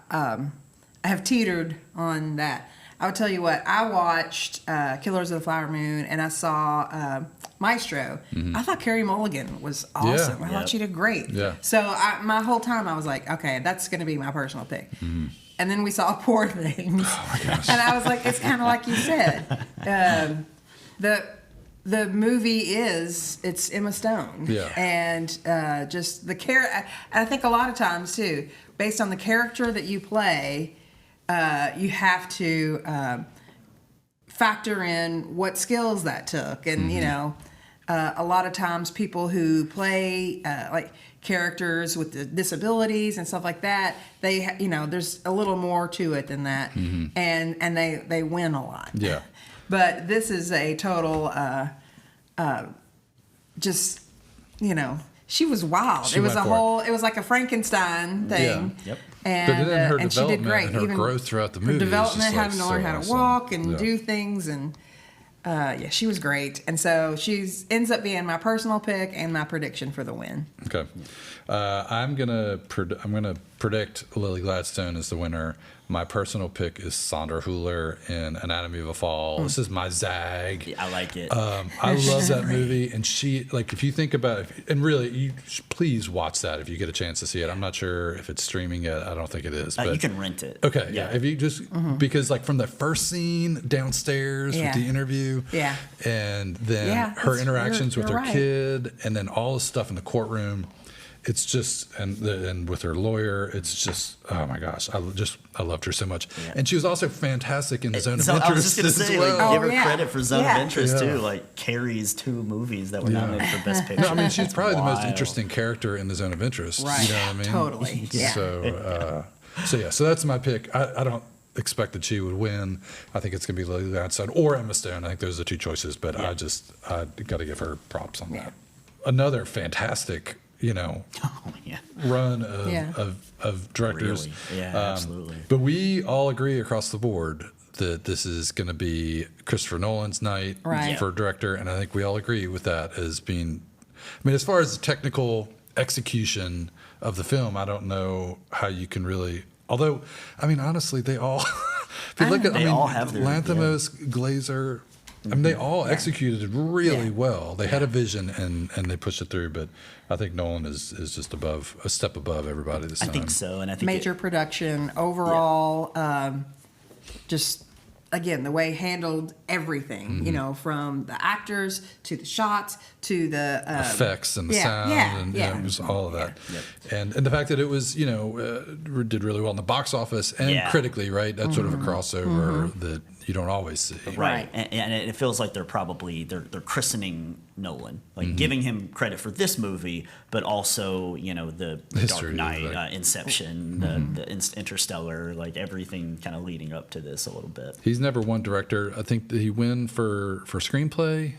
have teetered on that. I would tell you what, I watched Killers of the Flower Moon, and I saw Maestro. I thought Carey Mulligan was awesome. I thought she did great. Yeah. So my whole time I was like, okay, that's going to be my personal pick. And then we saw Poor Things. Oh my gosh. And I was like, it's kind of like you said. The movie it's Emma Stone. Yeah. And just the character. I think a lot of times, too, based on the character that you play, you have to factor in what skills that took. And, you know, a lot of times people who play like characters with the disabilities and stuff like that, they, you know, there's a little more to it than that. And they win a lot. Yeah. But this is a total, just, you know, she was wild. It was like a Frankenstein thing. Yeah. Yep. And, But then her and she did development great. and her Even growth throughout the movie her is development, just, having to like, learn so how to awesome. walk and Yeah. do things, and she was great. And so she's ends up being my personal pick and my prediction for the win. Okay. I'm gonna predict Lily Gladstone as the winner. My personal pick is Sandra Hüller in Anatomy of a Fall. This is my Zag. I like it. I love that movie, and she, like, if you think about it, and really, you please watch that if you get a chance to see it. I'm not sure if it's streaming yet. I don't think it is. But you can rent it. Okay, yeah. If you just because like from the first scene downstairs with the interview, and then her interactions with her kid, and then all the stuff in the courtroom. It's just and with her lawyer, it's just, oh my gosh, I loved her so much, and she was also fantastic in the Zone of Interest. I was just gonna say, well. like, give her credit for Zone of Interest too. Like, carries 2 movies that were nominated for Best Picture. No, I mean, she's probably the most wild. interesting character in the Zone of Interest. Right. You know what I mean? Totally. Yeah. So that's my pick. I don't expect that she would win. I think it's going to be Lily Gladstone or Emma Stone. I think those are the 2 choices, but I got to give her props on that. Another fantastic, run of directors. Really? Yeah, absolutely. But we all agree across the board that this is going to be Christopher Nolan's night for director, and I think we all agree with that as being. I mean, as far as the technical execution of the film, I don't know how you can really. Although, I mean, honestly, they all. If you look at, all have their Lanthimos, Glazer. I mean, they all executed really well. They had a vision and they pushed it through. But I think Nolan is just a step above everybody this time. I think so, and I think Major production overall. Just again, the way he handled everything. From the actors to the shots to the effects and the sound, and it was all of that. And the fact that it was did really well in the box office and critically, right? That's sort of a crossover that you don't always see. Right. And it feels like they're christening Nolan, like giving him credit for this movie, but also the History, Dark Knight, right. Inception, the Interstellar, like everything kind of leading up to this a little bit. He's never won director. I think that he win for screenplay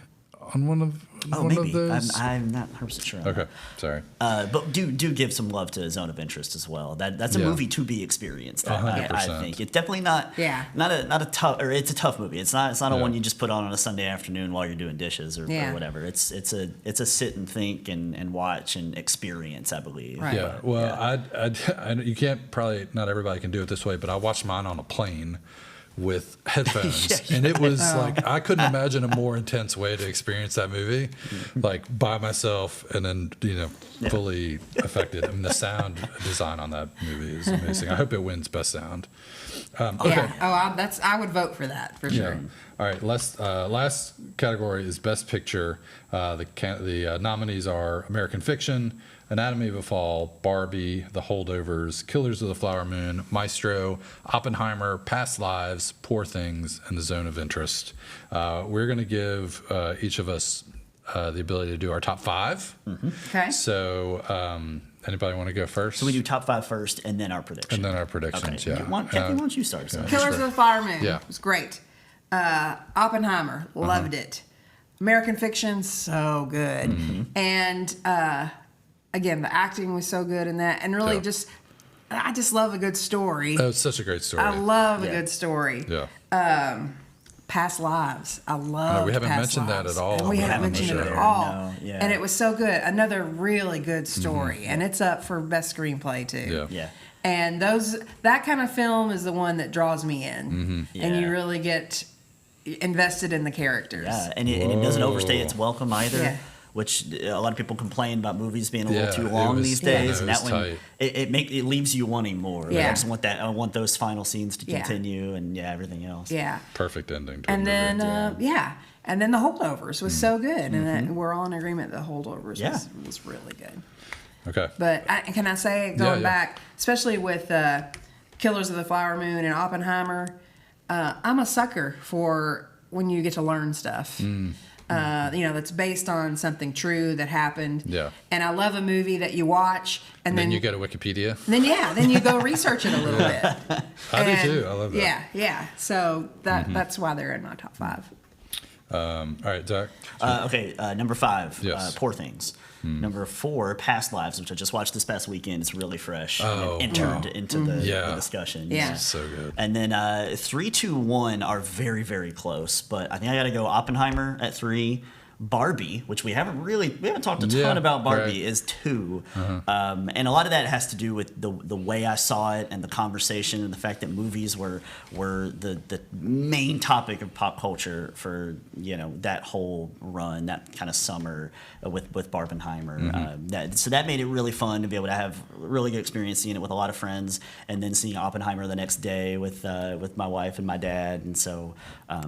on one of maybe. those. I'm not 100% sure. Okay, sorry. But do give some love to Zone of Interest as well. That's a movie to be experienced. I think it's definitely not a tough, or it's a tough movie. It's not a one you just put on a Sunday afternoon while you're doing dishes or whatever. It's a sit and think and watch and experience, I believe. Right. Yeah. Well, I you can't, probably not everybody can do it this way, but I watched mine on a plane with headphones, and it was like I couldn't imagine a more intense way to experience that movie, like by myself, and then fully affected. I mean, the sound design on that movie is amazing. I hope it wins best sound. Okay. Yeah. I would vote for that for sure. All right. Last category is best picture. The nominees are American Fiction, Anatomy of a Fall, Barbie, The Holdovers, Killers of the Flower Moon, Maestro, Oppenheimer, Past Lives, Poor Things, and The Zone of Interest. We're going to give each of us the ability to do our top 5. Okay. So, Anybody want to go first? So we do top 5 first, and then our predictions. And then our predictions, yeah. Kathy, why don't you start? So. Killers of the Flower Moon. Yeah. It was great. Oppenheimer, loved it. American Fiction, so good. And again, the acting was so good in that, and really I just love a good story. Oh, it's such a great story. I love a good story. Yeah. Past Lives. I love. we haven't Past mentioned that Lives. at all. And we We haven't haven't mentioned it mentioned at it. all. No, yeah. And it was so good. Another really good story, and it's up for best screenplay too. Yeah. And that kind of film is the one that draws me in, and you Yeah. really get invested in the characters. Yeah, and it doesn't overstay its welcome either. Yeah. Which a lot of people complain about movies being a Yeah, little too it long was- these yeah, days, no, and it that was one tight. it leaves you wanting more. Like, Yeah. I just want that. I want those final scenes to Yeah. continue, and everything else. Yeah. Perfect ending to a And movie. then and then the Holdovers was so good, and that we're all in agreement that Holdovers Yeah. was really good. Okay. But can I say, going Yeah. back, especially with Killers of the Flower Moon and Oppenheimer, I'm a sucker for when you get to learn stuff. That's based on something true that happened. Yeah. And I love a movie that you watch and Then you go to Wikipedia. then you go research it a little bit. I do And- too. I love that. Yeah. So that's why they're in my top 5. All right, Zach. Okay, number 5, Yes. Poor Things. Number 4, Past Lives, which I just watched this past weekend. It's really fresh. Oh, and it entered into the discussion. Yeah. So good. And then 3, 2, 1 are very, very close. But I think I got to go Oppenheimer at 3. Barbie, which we haven't talked a ton about Barbie, right. is 2. And a lot of that has to do with the way I saw it and the conversation and the fact that movies were the main topic of pop culture for that whole run, that kind of summer with Barbenheimer. So that made it really fun to be able to have a really good experience seeing it with a lot of friends, and then seeing Oppenheimer the next day with my wife and my dad, and so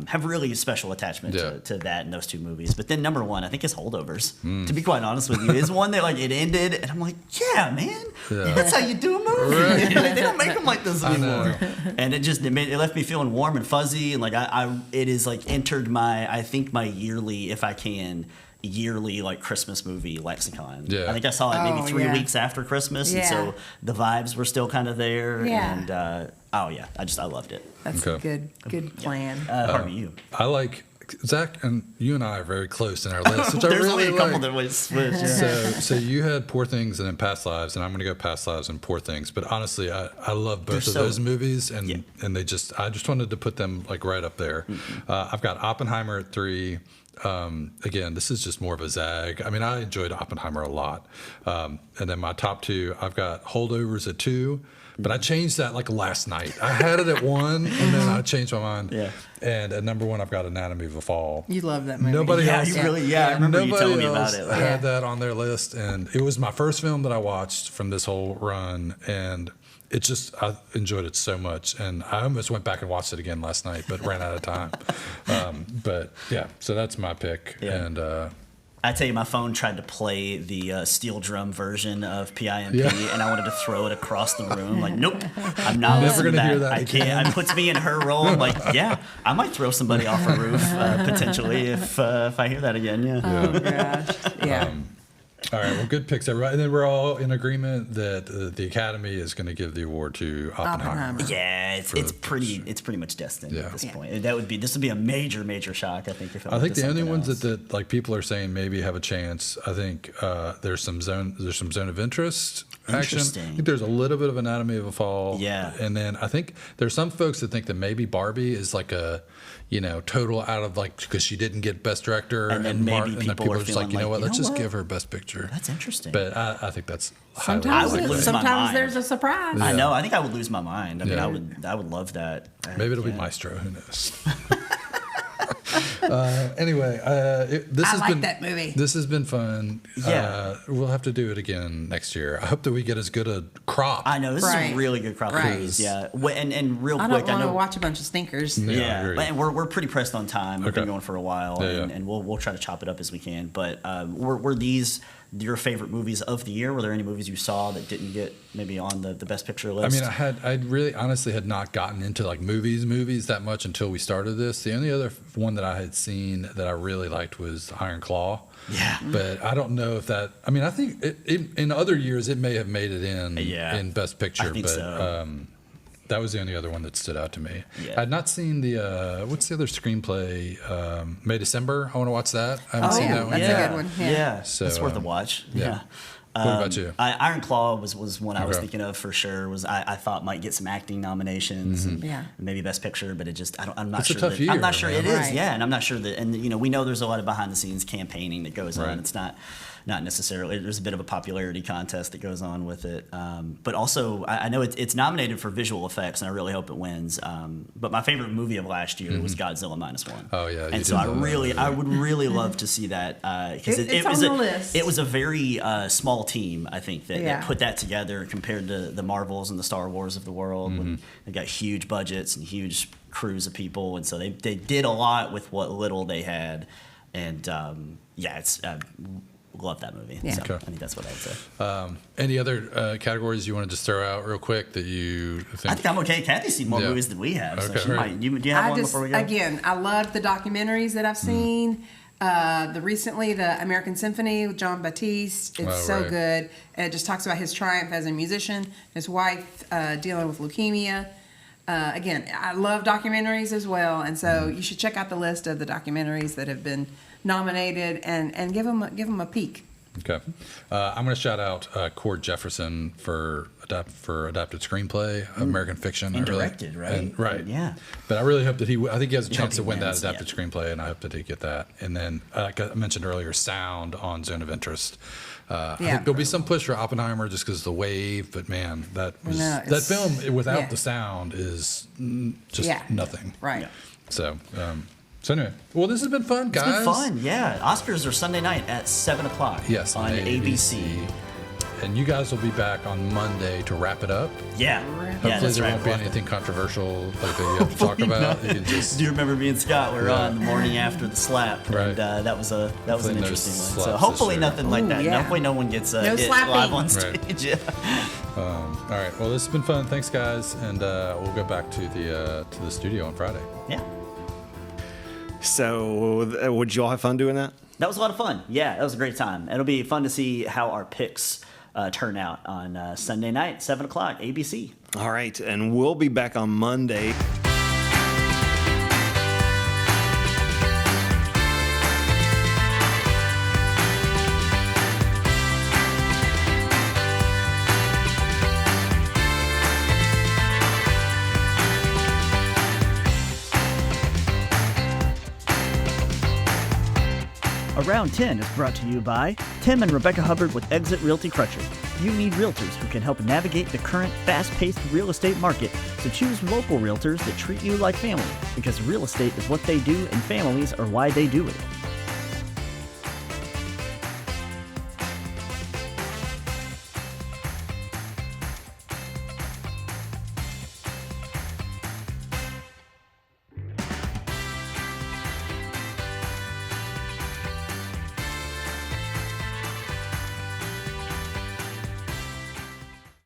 have really special attachment to that and those 2 movies. But then number 1, I think, is Holdovers. To be quite honest with you, is one that it ended, and I'm like, yeah, man, that's how you do a movie. Right. They don't make them like this anymore. And it left me feeling warm and fuzzy, and it is entered my yearly, if I can, Christmas movie lexicon. Yeah. I think I saw it maybe 3 yeah. weeks after Christmas, and Yeah. so the vibes were still kind of there. Yeah. And I loved it. That's Okay. a good plan. How about you? I like Zach, and you and I are very close in our list, which I There's really only a couple like. that was switched. Yeah. So you had Poor Things and then Past Lives, and I'm going to go Past Lives and Poor Things. But honestly, I love both of those movies, and I just wanted to put them right up there. I've got Oppenheimer at 3. Again, this is just more of a zag. I mean, I enjoyed Oppenheimer a lot. And then my top 2, I've got Holdovers at 2. But I changed that last night. I had it at 1, and then I changed my mind. Yeah. And at number 1, I've got Anatomy of a Fall. You love that movie. Nobody Yeah, else. you really. I remember you telling me about it. Had that on their list, and it was my first film that I watched from this whole run, and I enjoyed it so much, and I almost went back and watched it again last night, but ran out of time. But yeah, so that's my pick, and. I tell you, my phone tried to play the steel drum version of PIMP, Yeah. and I wanted to throw it across the room. Nope, I'm not Never listening to gonna hear that. that I can't. It puts me in her role. I'm like, yeah, I might throw somebody off a roof potentially if I hear that again. Yeah. Oh gosh. Yeah. All right, well, good picks, everybody. And then we're all in agreement that the Academy is going to give the award to Oppenheimer. Yeah, it's pretty much destined at this point. This would be a major shock, I think. If it I think went to the only something ones else. that people are saying maybe have a chance. I think there's some zone of interest action. Interesting. I think there's a little bit of Anatomy of a Fall. Yeah. And then I think there's some folks that think that maybe Barbie is a total out of because she didn't get Best Director, And then maybe then people people are are just like, feeling you know like, what, you let's know just what? give her Best Picture. That's interesting. But I think that's I Sometimes, would lose my sometimes mind. there's a surprise. I know. I think I would lose my mind. I mean, Yeah. I would love that. Maybe it'll be Maestro. Who knows? Anyway, this I has like been that movie. This has been fun. Yeah. We'll have to do it again next year. I hope that we get as good a crop. I know this is Right. a really good crop of Right. movies. Yeah, and real I quick, don't I want to know. watch a bunch of stinkers. I Yeah, agree. and we're pretty pressed on time. We've been Okay. going for a while, Yeah, and we'll try to chop it up as we can. But were these your favorite movies of the year. Were there any movies you saw that didn't get maybe on the Best Picture list? I mean, I really honestly had not gotten into like movies that much until we started this. The only other one that I had seen that I really liked was Iron Claw. Yeah. But I don't know if that, I mean, I think in other years it may have made it in Best Picture. I think so. That was the only other one that stood out to me. Yeah. I had not seen the, what's the other screenplay? May December. I want to watch that. I haven't seen that one. That's a good one. Yeah. So, it's worth a watch. Yeah. What about you? Iron Claw was one I was thinking of for sure. I thought might get some acting nominations and maybe Best Picture, but I'm not It's sure. a tough year, I'm not sure it is. Right. Yeah, and I'm not sure that. And we know there's a lot of behind the scenes campaigning that goes on. It's not necessarily. There's a bit of a popularity contest that goes on with it. But also, I know it's nominated for visual effects, and I really hope it wins. But my favorite movie of last year was Godzilla -1. Oh yeah. And so I would really love to see that because It's on the list. It was a very small team, I think, that put that together compared to the Marvels and the Star Wars of the world. When they got huge budgets and huge crews of people, and so they did a lot with what little they had. And it's love that movie. Yeah. So Okay. I think that's what I would say. Any other categories you want to just throw out real quick that you think? I think I'm okay. Kathy's seen more movies than we have. So Okay, she right. might. Do you have one before we go? Again, I love the documentaries that I've seen. Recently, the American Symphony with John Batiste. It's so good. And it just talks about his triumph as a musician, his wife dealing with leukemia. Again, I love documentaries as well, and so you should check out the list of the documentaries that have been nominated and give them a peek. Okay, I'm going to shout out Cord Jefferson for adapted screenplay, American Fiction, And directed, right? Right. Yeah. But I really hope that I think he has a chance to he win that wins, adapted screenplay, and I hope that he get that. And then, like I mentioned earlier, sound on Zone of Interest. I think there'll be some push for Oppenheimer just because of the wave, but man, that film without the sound is just nothing. Right. Yeah. So anyway, well, this has been fun, guys. It's been fun, yeah. Oscars are Sunday night at 7:00. Yes, on ABC. And you guys will be back on Monday to wrap it up. Yeah. Hopefully that's there right. won't be anything controversial like that you have to talk about. You can just, Do you remember me and Scott? We were on the morning after the slap, Right. and that was an no interesting one. slaps So this hopefully year. nothing like that. yeah. Hopefully no one gets No hit slapping. live on Right. stage. Yeah. all right. Well, this has been fun. Thanks, guys, and we'll go back to the studio on Friday. Yeah. So, would you all have fun doing that? That was a lot of fun. Yeah, that was a great time. It'll be fun to see how our picks turn out on Sunday night, 7:00, ABC. All right, and we'll be back on Monday. Around 10 is brought to you by Tim and Rebecca Hubbard with Exit Realty Crutcher. You need realtors who can help navigate the current fast-paced real estate market, so choose local realtors that treat you like family, because real estate is what they do and families are why they do it.